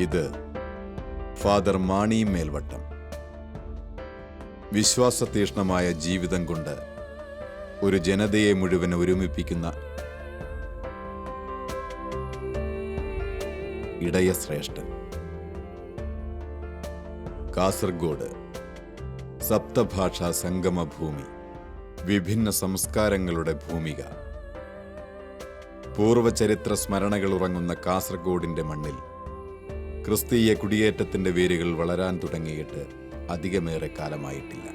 ഇത് ഫാദർ മാണി മേൽവട്ടം. വിശ്വാസതീഷ്ണമായ ജീവിതം കൊണ്ട് ഒരു ജനതയെ മുഴുവൻ ഒരുമിപ്പിക്കുന്ന ഇടയശ്രേഷ്ഠൻ. കാസർഗോഡ് സപ്തഭാഷാ സംഗമഭൂമി, വിഭിന്ന സംസ്കാരങ്ങളുടെ ഭൂമിക. പൂർവചരിത്ര സ്മരണകൾ ഉറങ്ങുന്ന കാസർഗോഡിന്റെ മണ്ണിൽ ക്രിസ്തീയ കുടിയേറ്റത്തിന്റെ വേരുകൾ വളരാൻ തുടങ്ങിയിട്ട് അധികമേറെ കാലമായിട്ടില്ല.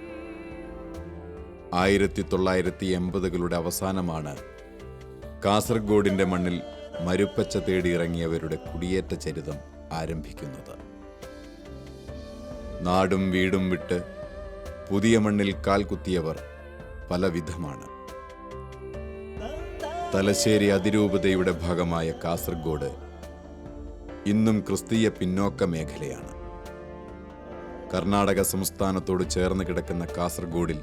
1980കളുടെ അവസാനമാണ് കാസർഗോഡിന്റെ മണ്ണിൽ മരുപ്പച്ച തേടിയിറങ്ങിയവരുടെ കുടിയേറ്റ ചരിതം ആരംഭിക്കുന്നത്. നാടും വീടും വിട്ട് പുതിയ മണ്ണിൽ കാൽകുത്തിയവർ പലവിധമാണ്. തലശ്ശേരി അതിരൂപതയുടെ ഭാഗമായ കാസർഗോഡ് ഇന്നും ക്രിസ്തീയ പിന്നോക്ക മേഖലയാണ്. കർണാടക സംസ്ഥാനത്തോട് ചേർന്ന് കിടക്കുന്ന കാസർഗോഡിൽ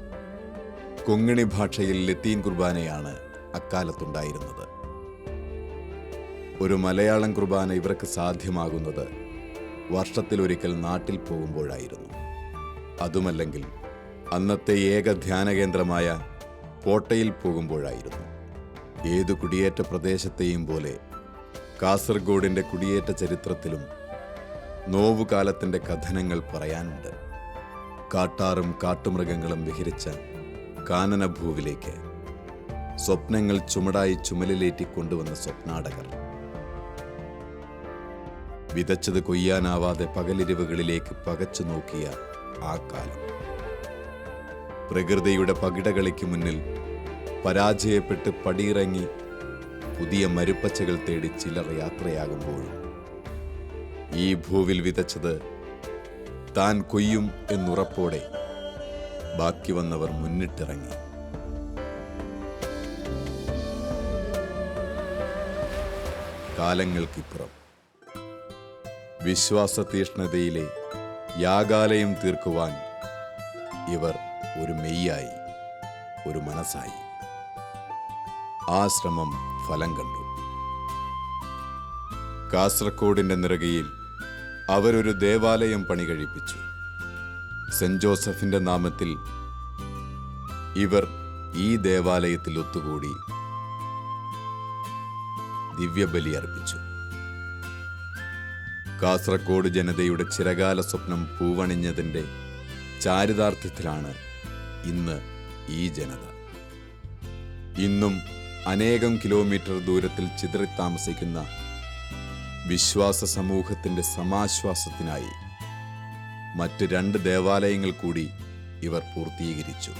കൊങ്ങിണി ഭാഷയിൽ ലത്തീൻ കുർബാനയാണ് അക്കാലത്തുണ്ടായിരുന്നത്. ഒരു മലയാളം കുർബാന ഇവർക്ക് സാധ്യമാകുന്നത് വർഷത്തിലൊരിക്കൽ നാട്ടിൽ പോകുമ്പോഴായിരുന്നു. അതുമല്ലെങ്കിൽ അന്നത്തെ ഏക ധ്യാനകേന്ദ്രമായ കോട്ടയിൽ പോകുമ്പോഴായിരുന്നു. ഏതു കുടിയേറ്റ പ്രദേശത്തെയും പോലെ കാസർഗോഡിന്റെ കുടിയേറ്റ ചരിത്രത്തിലും നോവുകാലത്തിന്റെ കഥനങ്ങൾ പറയാനുണ്ട്. കാട്ടാറും കാട്ടുമൃഗങ്ങളും വിഹരിച്ച കാനനഭൂവിലേക്ക് സ്വപ്നങ്ങൾ ചുമടായി ചുമലിലേറ്റിക്കൊണ്ടുവന്ന സ്വപ്നാടകർ, വിതച്ചത് കൊയ്യാനാവാതെ പകലിരിവുകളിലേക്ക് പകച്ചു നോക്കിയ ആ കാലം, പ്രകൃതിയുടെ പകിടകളിക്ക് മുന്നിൽ പരാജയപ്പെട്ട് പടിയിറങ്ങി പുതിയ മരുപ്പച്ചകൾ തേടി ചിലർ യാത്രയാകുമ്പോഴും ഈ ഭൂവിൽ വിതച്ചത് താൻ കൊയ്യും എന്നുറപ്പോടെ ബാക്കി വന്നവർ മുന്നിട്ടിറങ്ങി. കാലങ്ങൾക്കിപ്പുറം വിശ്വാസതീഷ്ണതയിലെ യാഗാലയം തീർക്കുവാൻ ഇവർ ഒരു മെയ്യായി, ഒരു മനസ്സായി. ആ ശ്രമം ഫലം കണ്ടു. കാസർഗോഡിന്റെ നിറകയിൽ അവരൊരു ദേവാലയം പണി കഴിപ്പിച്ചു. സെന്റ് ജോസഫിന്റെ നാമത്തിൽ ഇവർ ഈ ദേവാലയത്തിൽ ഒത്തുകൂടി ദിവ്യബലി അർപ്പിച്ചു. കാസർഗോഡ് ജനതയുടെ ചിരകാല സ്വപ്നം പൂവണിഞ്ഞതിൻ്റെ ചാരിതാർത്ഥ്യത്തിലാണ് ഇന്ന് ഈ ജനത. ഇന്നും അനേകം കിലോമീറ്റർ ദൂരത്തിൽ ചിതറിത്താമസിക്കുന്ന വിശ്വാസ സമൂഹത്തിന്റെ സമാശ്വാസത്തിനായി മറ്റ് 2 ദേവാലയങ്ങൾ കൂടി ഇവർ പൂർത്തീകരിച്ചു.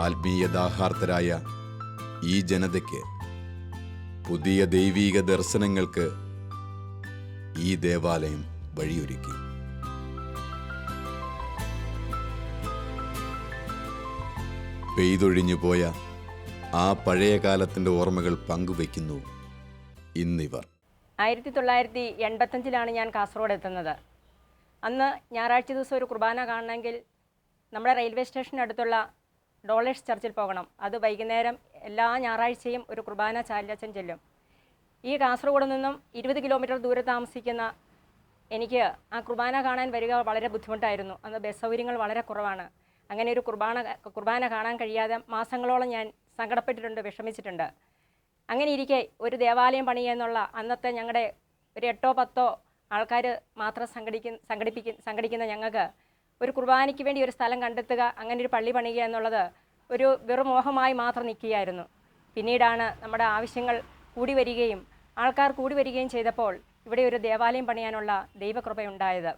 ആത്മീയദാഹാർത്തരായ ഈ ജനതയ്ക്ക് പുതിയ ദൈവീക ദർശനങ്ങൾക്ക് ഈ ദേവാലയം വഴിയൊരുക്കി. പെയ്തൊഴിഞ്ഞുപോയ ആ പഴയ കാലത്തിന്റെ ഓർമ്മകൾ പങ്കുവയ്ക്കുന്നു ഇന്നിവർ. 1985 ഞാൻ കാസർഗോഡ് എത്തുന്നത്. അന്ന് ഞായറാഴ്ച ദിവസം ഒരു കുർബാന കാണണമെങ്കിൽ നമ്മുടെ റെയിൽവേ സ്റ്റേഷനടുത്തുള്ള ഡോളേഴ്സ് ചർച്ചിൽ പോകണം. അത് വൈകുന്നേരം എല്ലാ ഞായറാഴ്ചയും ഒരു കുർബാന ചാലിയച്ചൻ ചെല്ലും. ഈ കാസർഗോഡ് നിന്നും 20 കിലോമീറ്റർ ദൂരെ താമസിക്കുന്ന എനിക്ക് ആ കുർബാന കാണാൻ വരിക വളരെ ബുദ്ധിമുട്ടായിരുന്നു. അന്ന് ബസ് സൗകര്യങ്ങൾ വളരെ കുറവാണ്. അങ്ങനെ ഒരു കുർബാന കാണാൻ കഴിയാതെ മാസങ്ങളോളം ഞാൻ സങ്കടപ്പെട്ടിട്ടുണ്ട്, വിഷമിച്ചിട്ടുണ്ട്. അങ്ങനെ ഇരിക്കെ ഒരു ദേവാലയം പണിയുക എന്നുള്ള അന്നത്തെ ഞങ്ങളുടെ ഒരു 8-10 ആൾക്കാർ മാത്രം സംഘടിക്കുന്ന ഞങ്ങൾക്ക് ഒരു കുർബാനയ്ക്ക് വേണ്ടി ഒരു സ്ഥലം കണ്ടെത്തുക, അങ്ങനെ ഒരു പള്ളി പണിയുക എന്നുള്ളത് ഒരു വെറും മോഹമായി മാത്രം നിൽക്കുകയായിരുന്നു. പിന്നീടാണ് നമ്മുടെ ആവശ്യങ്ങൾ കൂടി വരികയും ആൾക്കാർ കൂടി വരികയും ചെയ്തപ്പോൾ ഇവിടെ ഒരു ദേവാലയം പണിയാനുള്ള ദൈവകൃപയുണ്ടായത്.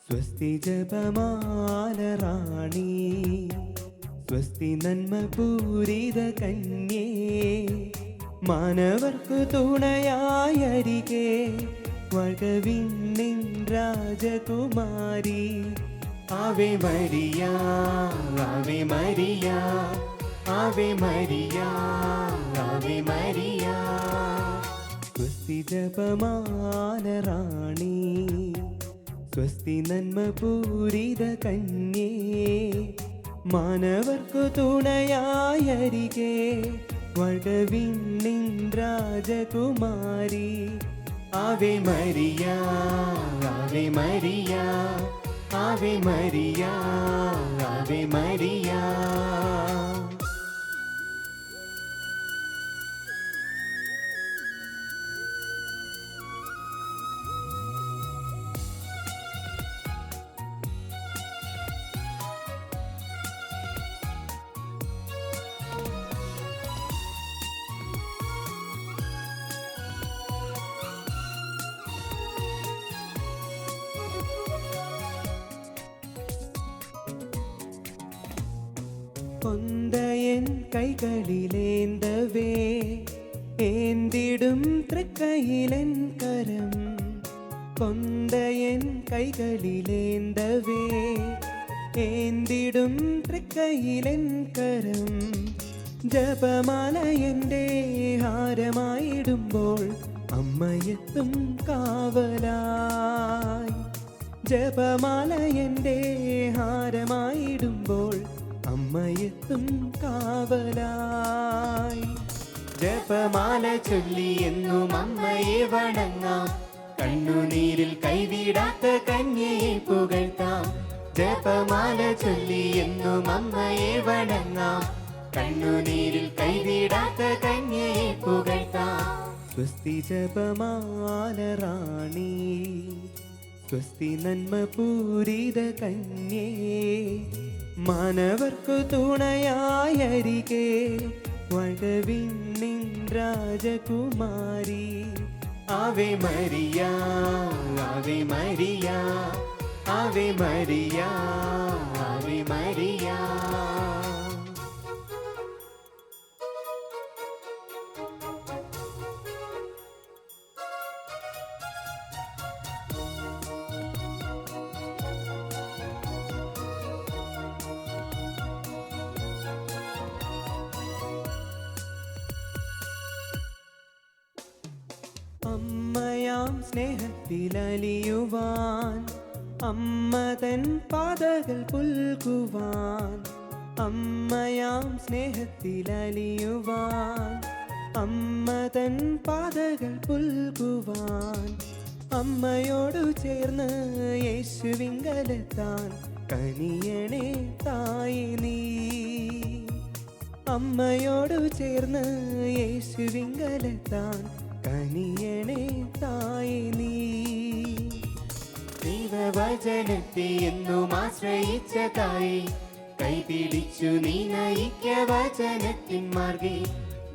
സ്വസ്തി ജപമാല റാണി, സ്വസ്തി നന്മ പൂരിത കന്യേ, മാനവർക്കു തുണയായരികെ വഴവിന്നിൻ രാജകുമാരി. Ave Maria, Ave Maria, Ave Maria, Ave Maria. സ്വസ്തി ജപമാല റാണി, സ്വസ്തി നന്മ പൂരിത കന്യേ, മാനവർക്കു തുണയായരികെ വഴവിന്നിൻ രാജകുമാരി. Ave Maria, Ave Maria, Ave Maria, Ave Maria. കൊന്തയൻ കൈകളിലേന്തവേ ഏന്തിടും തൃക്കൈയിലൻ കരം. കൊന്തയൻ കൈകളിലേന്തവേ ഏന്തിടും തൃക്കൈയിലൻ കരം. ജപമാല എൻ്റെ ഹാരമായിടുമ്പോൾ അമ്മയെത്തും കാവലായി. ജപമാല എൻ്റെ ഹാരമായിടുമ്പോൾ അമ്മയെത്തും കാവലായി. ജപമാല ചൊല്ലി എന്നും അമ്മയെ വണങ്ങാം, കണ്ണുനീരിൽ കൈവിടാത്ത കന്യയെ പുകഴ്ത്താം. ജപമാല ചൊല്ലി എന്നും അമ്മയെ വണങ്ങാം, കണ്ണുനീരിൽ കൈവിടാത്ത കന്യയെ പുകഴ്ത്താം. സ്വസ്തി ജപമാല റാണി, സ്വസ്തി നന്മ പൂരിത കന്യേ, മാനവർക്കു തുണയായരികെ വഴവിന്നിൻ രാജകുമാരി. Ave Maria, Ave Maria, Ave Maria, Ave Maria. അമ്മയാം സ്നേഹത്തിലലിയുവാൻ, അമ്മ തൻ പാതകൾ പുൽകുവാൻ. അമ്മയാം സ്നേഹത്തിലലിയുവാൻ, അമ്മ തൻ പാതകൾ പുൽകുവാൻ. അമ്മയോടു ചേർന്ന് യേശുവിങ്കലെത്താൻ കനിയണേ തായേ നീ. അമ്മയോടു ചേർന്ന് യേശുവിങ്കലെത്താൻ കനിയണേ തായേ നീ. ദൈവവചനത്തെ എന്നും ആശ്രയിച്ച തായേ, കൈപിടിച്ചു നീ നയിക്ക വചനത്തിൻ മാർഗേ.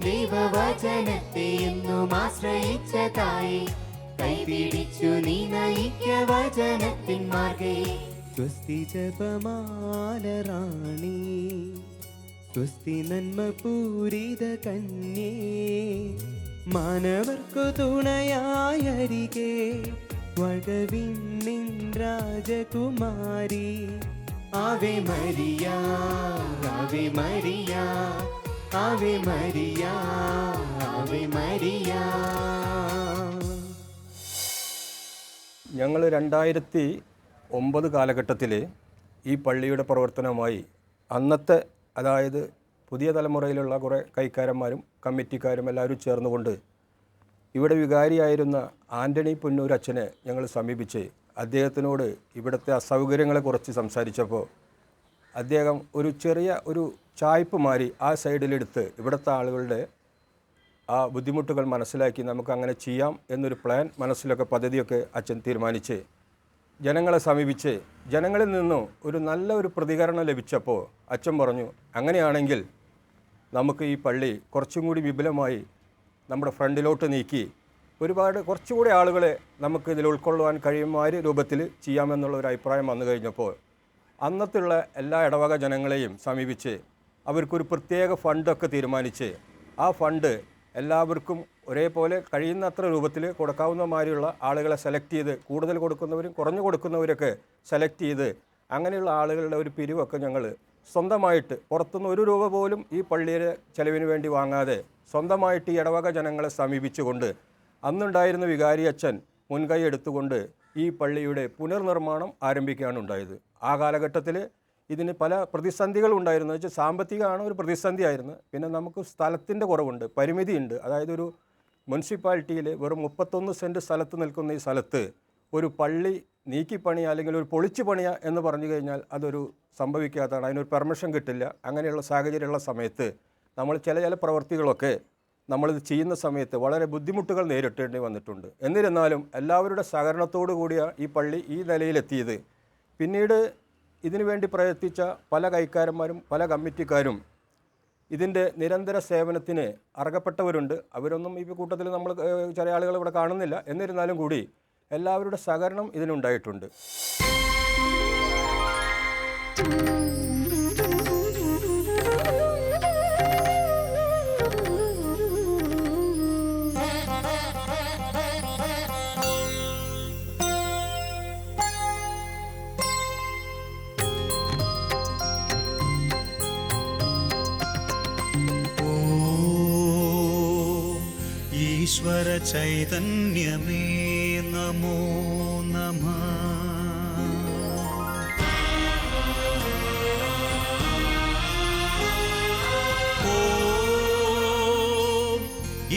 ദൈവവചനത്തെ എന്നും ആശ്രയിച്ച തായേ, കൈപിടിച്ചു നീ നയിക്ക വചനത്തിൻ മാർഗേ. സ്വസ്തി ജപമാല റാണി, സ്വസ്തി നന്മ പൂരിത കന്യേ, മാനവർക്കു തുണയായരികെ വഴവിന്നിൻ രാജകുമാരി. Ave Maria, Ave Maria, Ave Maria, Ave Maria. ഞങ്ങൾ 2009 കാലഘട്ടത്തിൽ ഈ പള്ളിയുടെ പ്രവർത്തനമായി അന്നത്തെ, അതായത് പുതിയ തലമുറയിലുള്ള കുറേ കൈക്കാരന്മാരും കമ്മിറ്റിക്കാരും എല്ലാവരും ചേർന്നുകൊണ്ട് ഇവിടെ വികാരിയായിരുന്ന ആൻ്റണി പുന്നൂർ അച്ഛനെ ഞങ്ങൾ സമീപിച്ച് അദ്ദേഹത്തിനോട് ഇവിടുത്തെ അസൗകര്യങ്ങളെക്കുറിച്ച് സംസാരിച്ചപ്പോൾ അദ്ദേഹം ഒരു ചെറിയ ഒരു ചായ്പ് മാറി ആ സൈഡിലെടുത്ത് ഇവിടുത്തെ ആളുകളുടെ ആ ബുദ്ധിമുട്ടുകൾ മനസ്സിലാക്കി നമുക്ക് അങ്ങനെ ചെയ്യാം എന്നൊരു പ്ലാൻ മനസ്സിലൊക്കെ പദ്ധതിയൊക്കെ അച്ഛൻ തീരുമാനിച്ച് ജനങ്ങളെ സമീപിച്ച് ജനങ്ങളിൽ നിന്നും ഒരു നല്ല ഒരു പ്രതികരണം ലഭിച്ചപ്പോൾ അച്ഛൻ പറഞ്ഞു, അങ്ങനെയാണെങ്കിൽ നമുക്ക് ഈ പള്ളി കുറച്ചും കൂടി വിപുലമായി നമ്മുടെ ഫ്രണ്ടിലോട്ട് നീക്കി കുറച്ചുകൂടി ആളുകളെ നമുക്ക് ഇതിൽ ഉൾക്കൊള്ളുവാൻ കഴിയുമായ രൂപത്തിൽ ചെയ്യാമെന്നുള്ള ഒരു അഭിപ്രായം വന്നു കഴിഞ്ഞപ്പോൾ അന്നത്തുള്ള എല്ലാ ഇടവക ജനങ്ങളെയും സമീപിച്ച് അവർക്കൊരു പ്രത്യേക ഫണ്ടൊക്കെ തീരുമാനിച്ച് ആ ഫണ്ട് എല്ലാവർക്കും ഒരേപോലെ കഴിയുന്നത്ര രൂപത്തിൽ കൊടുക്കാവുന്ന മാതിരിയുള്ള ആളുകളെ സെലക്ട് ചെയ്ത്, കൂടുതൽ കൊടുക്കുന്നവരും കുറഞ്ഞു കൊടുക്കുന്നവരൊക്കെ സെലക്ട് ചെയ്ത് അങ്ങനെയുള്ള ആളുകളുടെ ഒരു പിരിവൊക്കെ ഞങ്ങൾ സ്വന്തമായിട്ട് പുറത്തുനിന്ന് 1 രൂപ പോലും ഈ പള്ളിയുടെ ചെലവിന് വേണ്ടി വാങ്ങാതെ സ്വന്തമായിട്ട് ഈ ഇടവക ജനങ്ങളെ സമീപിച്ചുകൊണ്ട് അന്നുണ്ടായിരുന്ന വികാരി അച്ഛൻ മുൻകൈ എടുത്തുകൊണ്ട് ഈ പള്ളിയുടെ പുനർനിർമ്മാണം ആരംഭിക്കുകയാണ് ഉണ്ടായത്. ആ കാലഘട്ടത്തിൽ ഇതിന് പല പ്രതിസന്ധികളും ഉണ്ടായിരുന്നു. വെച്ചാൽ സാമ്പത്തികമാണ് ഒരു പ്രതിസന്ധിയായിരുന്നു. പിന്നെ നമുക്ക് സ്ഥലത്തിൻ്റെ കുറവുണ്ട്, പരിമിതിയുണ്ട്. അതായത് ഒരു മുനിസിപ്പാലിറ്റിയിൽ വെറും 31 സെൻറ്റ് സ്ഥലത്ത് നിൽക്കുന്ന ഈ സ്ഥലത്ത് ഒരു പള്ളി നീക്കിപ്പണിയ അല്ലെങ്കിൽ ഒരു പൊളിച്ചു പണിയ എന്ന് പറഞ്ഞു കഴിഞ്ഞാൽ അതൊരു സംഭവിക്കാത്തതാണ്. അതിനൊരു പെർമിഷൻ കിട്ടില്ല. അങ്ങനെയുള്ള സാഹചര്യമുള്ള സമയത്ത് നമ്മൾ ചില പ്രവൃത്തികളൊക്കെ നമ്മളിത് ചെയ്യുന്ന സമയത്ത് വളരെ ബുദ്ധിമുട്ടുകൾ നേരിട്ടേണ്ടി വന്നിട്ടുണ്ട്. എന്നിരുന്നാലും എല്ലാവരുടെ സഹകരണത്തോടു കൂടിയ ഈ പള്ളി ഈ നിലയിലെത്തിയത്. പിന്നീട് ഇതിനു വേണ്ടി പ്രയത്നിച്ച പല കൈക്കാരന്മാരും പല കമ്മിറ്റിക്കാരും ഇതിൻ്റെ നിരന്തര സേവനത്തിന് അർഹപ്പെട്ടവരുണ്ട്. അവരൊന്നും ഈ കൂട്ടത്തിൽ നമ്മൾ ചില ആളുകൾ ഇവിടെ കാണുന്നില്ല. എന്നിരുന്നാലും കൂടി എല്ലാവരുടെ സഹകരണം ഇതിനുണ്ടായിട്ടുണ്ട്. ഈശ്വര ചൈതന്യമേ നമോ നമഃ. ഓം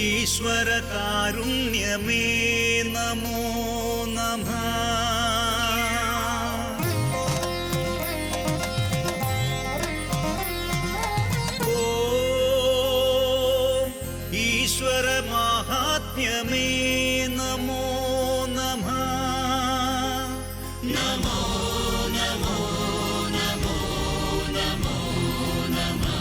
ഈശ്വര കാരുണ്യമേ നമോ നമഃ. ഈശ്വര മാഹാത്മ്യമേ നമോ നമഃ. നമോ നമോ നമോ നമോ നമഃ.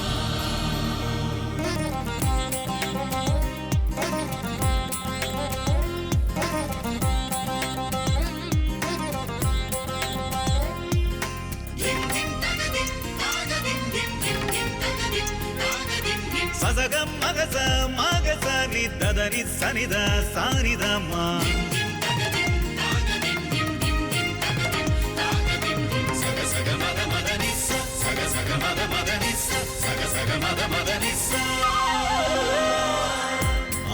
സസഗം മഗസ മഗസ നിദദനി സനിദ സാനിദമ.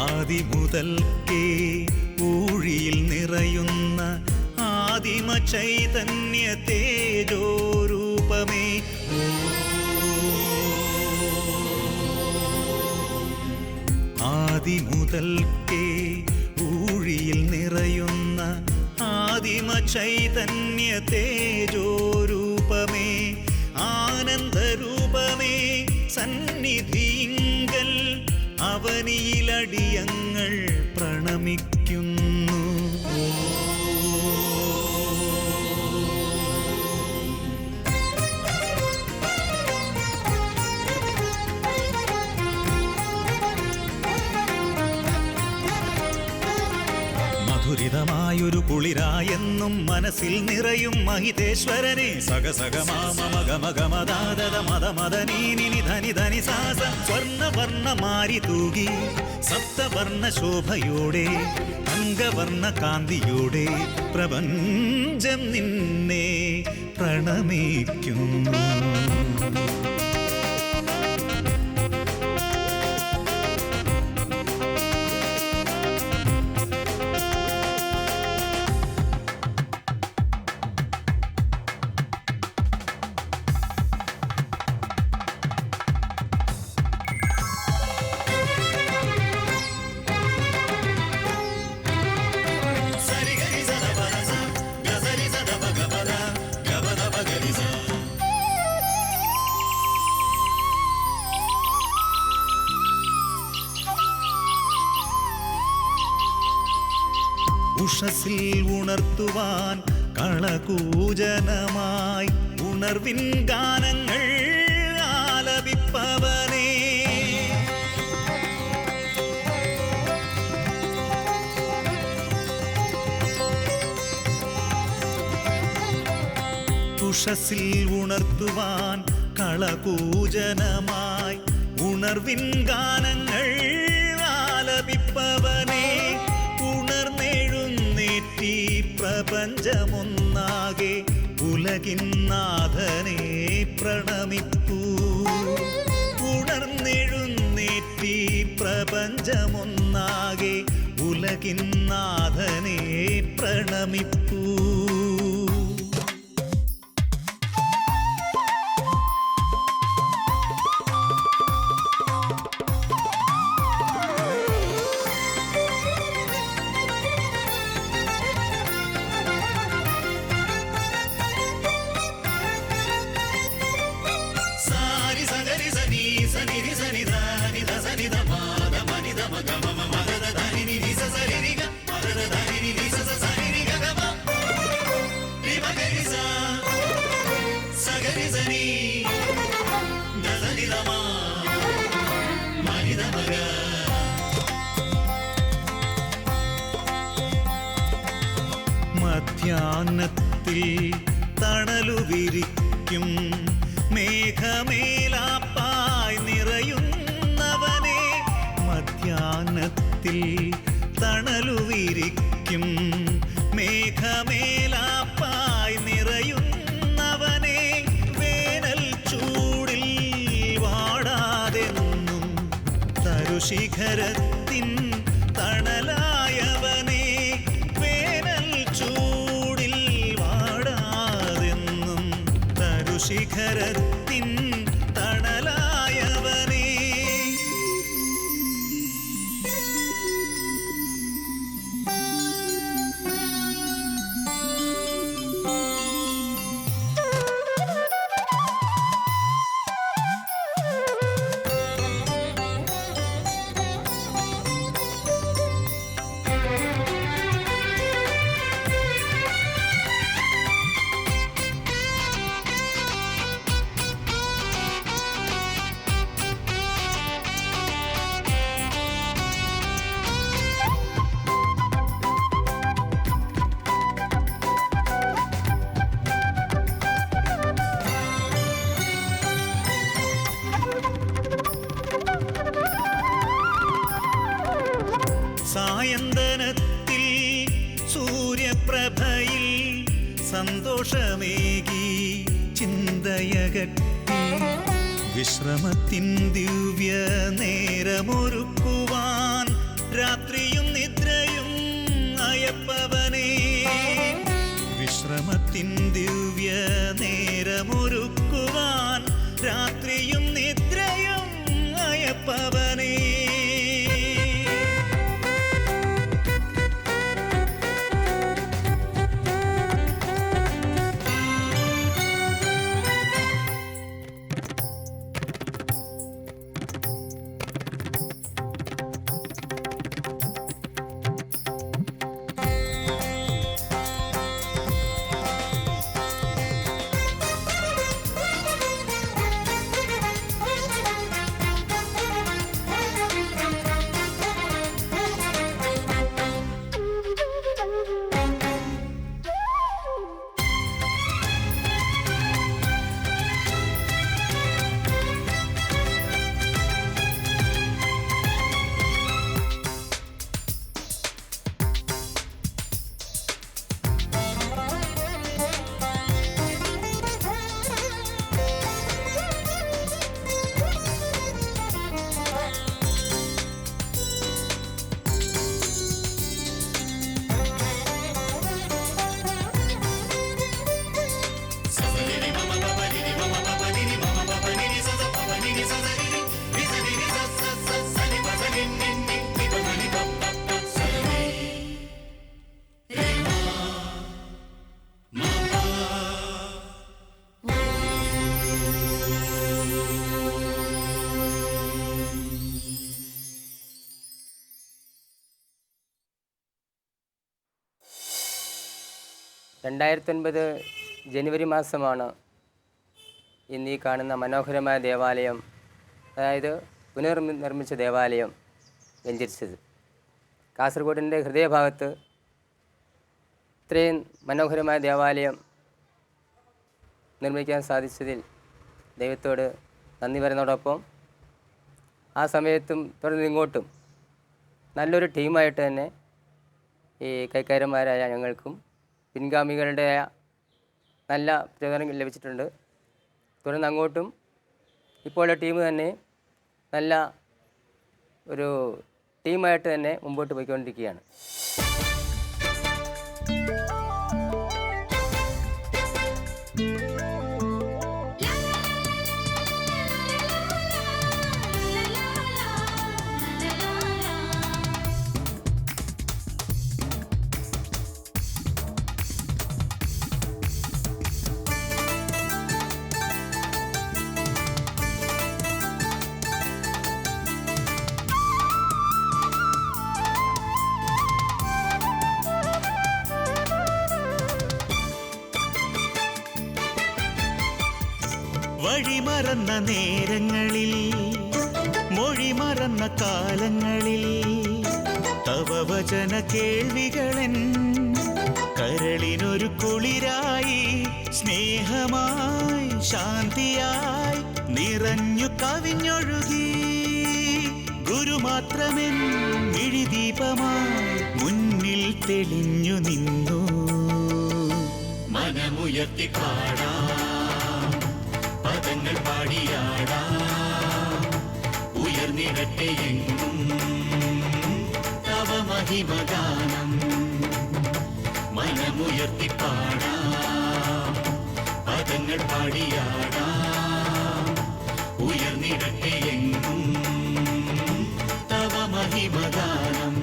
ആദി മുതൽക്കേ ഊഴിയിൽ നിറയുന്ന ആദിമ ചൈതന്യ തേജോരൂപമേ. ആദി മുതൽക്കേ ഊഴിയിൽ നിറയുന്ന ആദിമ ചൈതന്യ തേജോരൂപമേ. ആനന്ദരൂപമേ സന്നിധിയിങ്കൽ അവനിയിലടിയങ്ങൾ പ്രണമിക്കുന്നു. മധുരിതമായൊരു കുളിരായെന്നും മനസ്സിൽ നിറയും മഹിതേശ്വരനെ. സഗസഗമാമഗമഗമദാദ മദമദനീനി ധനി ധനി സാസ. സ്വർണവർണ്ണ മാരി തൂകി സപ്തവർണ്ണ ശോഭയോടെ അംഗവർണ്ണ കാന്തിയോടെ പ്രപഞ്ചം നിന്നെ പ്രണമിക്കുന്നു. ഉഷസിൽ ഉണർത്തുവാൻ കളകൂജനമായി ഉണർവിൻ ഗാനങ്ങൾ ആലപിപ്പവനേ. ഉഷസിൽ ഉണർത്തുവാൻ കളകൂജനമായി ഉണർവിൻ ഗാനങ്ങൾ ആലപിപ്പവനേ. ഉണർന്നെഴുന്നേറ്റി പ്രപഞ്ചമൊന്നാകെ ഉലകിൻ നാഥനെ പ്രണമിപ്പൂ. ഉണർന്നെഴുന്നേറ്റി പ്രപഞ്ചമൊന്നാകെ ഉലകിൻ നാഥനെ പ്രണമിപ്പൂ. മധ്യാഹ്നത്തിൽ തണലു വിരിക്കും മേഘമേലാപ്പായി നിറയുന്നവനെ. മധ്യാഹ്നത്തിൽ തണലു വിരിക്കും മേഘമേലാപ്പായി നിറയുന്നവനെ. വേനൽ ചൂടിൽ വാടാതെന്നും തരുശിഖരത്തിൻ തണലായവനെ. വേനൽ ചൂടിൽ വാടാതെന്നും തരുശിഖരത്തിൻ തണലായവനെ. സായന്തനത്തിൽ സൂര്യപ്രഭയിൽ സന്തോഷമേകി ചിന്തയകറ്റി വിശ്രമത്തിൻ ദിവ്യ നേരമൊരുക്കുവാൻ രാത്രിയും നിദ്രയും അയപ്പവനേ. വിശ്രമത്തിൻ ദിവ്യ നേരമൊരുക്കുവാൻ രാത്രിയും നിദ്രയും അയപ്പവനേ. 2009 ജനുവരി മാസമാണ് ഇന്ന് ഈ കാണുന്ന മനോഹരമായ ദേവാലയം, അതായത് പുനർനിർമ്മിച്ച ദേവാലയം വെഞ്ചരിച്ചത്. കാസർഗോഡിൻ്റെ ഹൃദയഭാഗത്ത് ഇത്രയും മനോഹരമായ ദേവാലയം നിർമ്മിക്കാൻ സാധിച്ചതിൽ ദൈവത്തോട് നന്ദി പറയുന്നതോടൊപ്പം ആ സമയത്തും തുടർന്ന് ഇങ്ങോട്ടും നല്ലൊരു ടീമായിട്ട് തന്നെ ഈ കൈക്കാരന്മാരായ ഞങ്ങൾക്കും പിൻഗാമികളുടെ നല്ല പ്രചോദനം ലഭിച്ചിട്ടുണ്ട്. തുടർന്ന് അങ്ങോട്ടും ഇപ്പോഴുള്ള ടീം തന്നെ നല്ല ഒരു ടീമായിട്ട് തന്നെ മുമ്പോട്ട് പോയിക്കൊണ്ടിരിക്കുകയാണ്. വഴിമറന്ന നേരങ്ങളിൽ, മൊഴിമറന്ന കാലങ്ങളിൽ തവ വചന കേൾവികളൻ കരളിനൊരു കുളിരായി, സ്നേഹമായി ശാന്തിയായി നിറഞ്ഞു കവിഞ്ഞൊഴുകി. ഗുരുമാത്രമെൻ മിഴിദീപമായി മുന്നിൽ തെളിഞ്ഞു നിന്നു. മനമുയർത്തി പാടാം, പദങ്ങൾ പാടിയാടാം, ഉയർന്നിടട്ടെ എങ്ങും തവ മഹിമഗാനം. മനമുയർത്തി പാടാം, പദങ്ങൾ പാടിയാടാം, ഉയർന്നിടട്ടെ എങ്ങും തവ മഹിമഗാനം.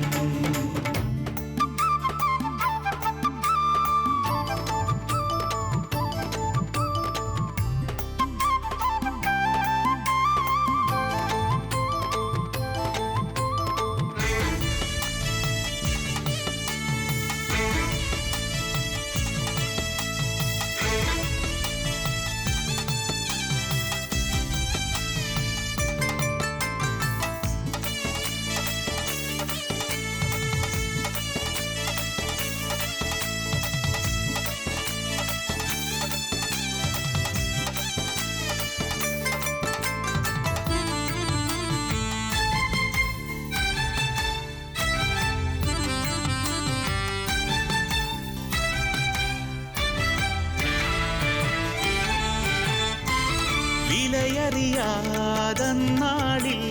വിലയറിയാതന്നാളിൽ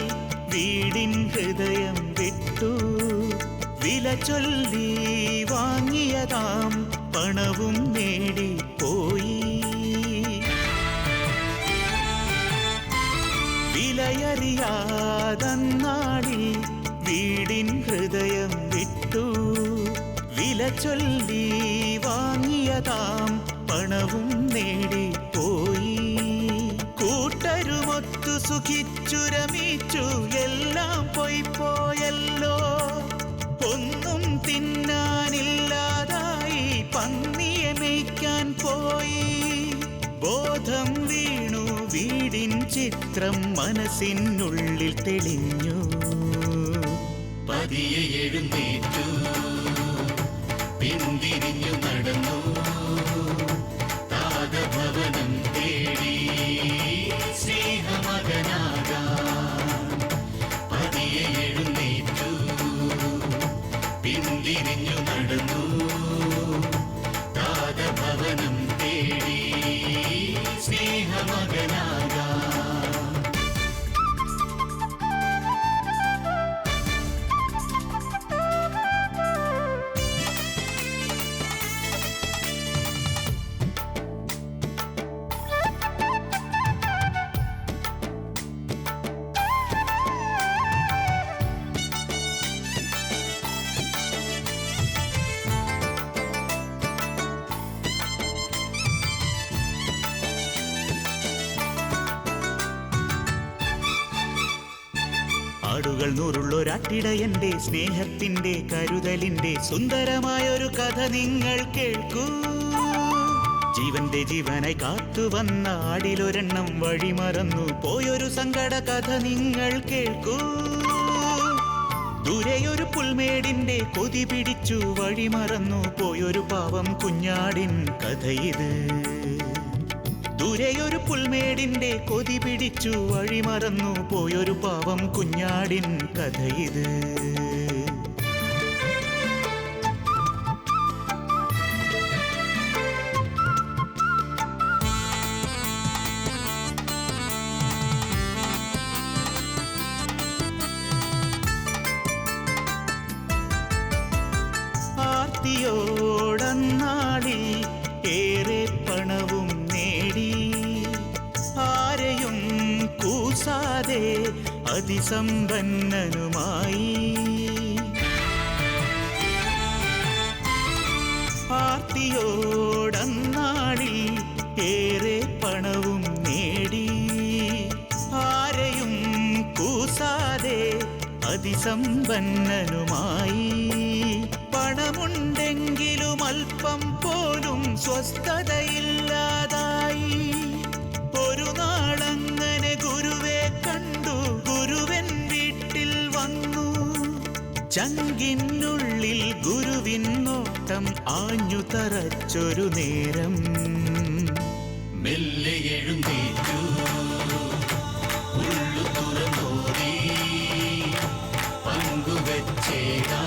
വീടിൻ ഹൃദയം വിട്ടു, വില ചൊല്ലി വാങ്ങിയതാം പണവും നേടിപ്പോയി. വിലയറിയാതന്നാളിൽ വീടിൻ ഹൃദയം വിട്ടു, വില ചൊല്ലി വാങ്ങിയതാം പണവും നേടിപ്പോയി. കൂട്ടരുമൊത്തു സുഖിച്ചുരമിച്ചു എല്ലാം പോയല്ലോ. ഒന്നും തിന്നാനില്ലാതായി പന്നിയെ മേയ്ക്കാൻ പോയി. ബോധം വീണു വീടിൻ ചിത്രം മനസ്സിനുള്ളിൽ തെളിഞ്ഞു. പതിയെ എഴുന്നേറ്റു പിന്തിരിഞ്ഞു നടന്നു, താതഭവനം തേടി സ്നേഹമകനാകാം. പതിയെ എഴുന്നേറ്റു പിന്തിരിഞ്ഞു നടന്നു, താതഭവനം തേടി സ്നേഹമകനാകാം. ആടുകൾ നൂറുള്ളൊരാട്ടിടയന്റെ സ്നേഹത്തിന്റെ കരുതലിന്റെ സുന്ദരമായൊരു കഥ നിങ്ങൾ കേൾക്കൂ. ജീവന്റെ ജീവനായി കാത്തുവന്ന ആടിലൊരെണ്ണം വഴിമറന്നു പോയൊരു സങ്കട കഥ നിങ്ങൾ കേൾക്കൂ. ദൂരെയൊരു പുൽമേടിന്റെ കൊതി പിടിച്ചു വഴിമറന്നു പോയൊരു പാവം കുഞ്ഞാടിൻ കഥയിത്. ദൂരെയൊരു പുൽമേടിന്റെ കൊതി പിടിച്ചു വഴിമറന്നു പോയൊരു പാവം കുഞ്ഞാടിൻ കഥയിത്. ആർത്തിയോടന്നാളിൽ ഏറെ പണവും നേടി ആരെയും കൂസാതെ അതിസമ്പന്നനുമായി. ആർത്തിയോടന്നാളിൽ ഏറെ പണവും നേടി ആരെയും കൂസാതെ അതിസമ്പന്നനുമായി. പണമുണ്ടെങ്കിലും അല്പം പോലും സ്വസ്ഥതയില്ലാതായി. ഒരു നാളങ്ങനെ ഗുരുവെ കണ്ടു, ഗുരുവൻ വീട്ടിൽ വന്നു. ചങ്കിനുള്ളിൽ ഗുരുവിൻ നോട്ടം ആഞ്ഞു തറച്ചൊരു നേരം മെല്ലെ എഴുന്നേറ്റു ഉള്ളു തുറന്നോടി പങ്കുവച്ചേടാ